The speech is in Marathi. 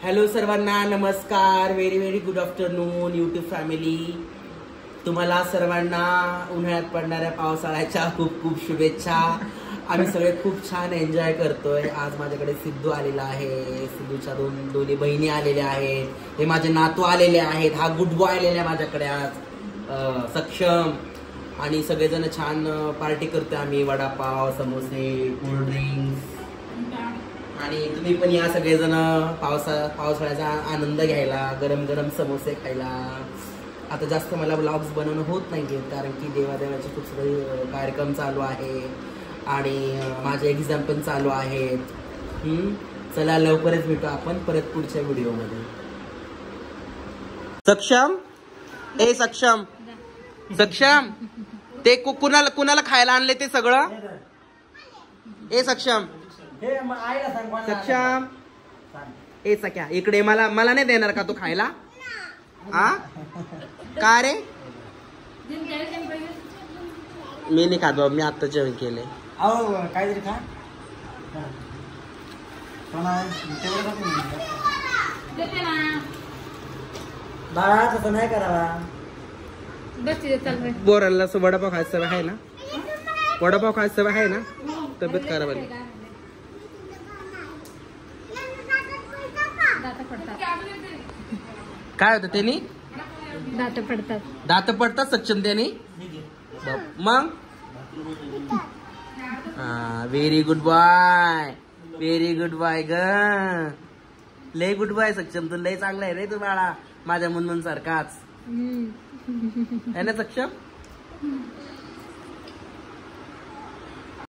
हॅलो सर्वांना नमस्कार. Very very good afternoon YouTube family. तुम्हाला सर्वांना उन्हाळ्यात पडणाऱ्या पावसाळ्याच्या खूप खूप शुभेच्छा. आम्ही सगळे खूप छान एन्जॉय करतोय. आज माझ्याकडे सिद्धू आलेला आहे. सिद्धूच्या दोन्ही बहिणी आलेल्या आहेत. हे माझे नातू आलेले आहेत. हा गुड बॉय आलेला आहे माझ्याकडे आज. सक्षम आणि सगळेजण छान पार्टी करतोय आम्ही. वडापाव, समोसे, कोल्ड्रिंक्स आणि तुम्ही पण या सगळेजण पावसाळ्याचा आनंद घ्यायला, गरम गरम समोसे खायला. आता जास्त मला ब्लॉग्स बनवणं होत नाहीये कारण की देवादेवाचे खूप सगळे कार्यक्रम चालू आहे आणि माझे एक्झाम पण चालू आहेत. चला लवकरच भेटू आपण परत पुढच्या व्हिडिओमध्ये. सक्षम ए सक्षम सक्षम ते कुणाला खायला आणले ते सगळं. ए सक्षम सक्षम ए सख्या इकडे. मला नाही देणार का तू खायला? आ का रे? मी नाही खात बाबा. मी आता जेवण केले. काहीतरी खा. बाळा तसं नाही करावा. बोराला वडापाव खायचं सवय आहे ना? वडापाव खायचं सवय आहे ना? तब्येत खराब आहे. काय होतं त्यांनी? दात पडतात सक्षम त्यांनी. मग very good boy. Very good boy ग. लय गुड बॉय सक्षम. तू लय चांगला आहे रे तू बाळा. माझ्या मुनमुन सारखाच आहे ना सक्षम.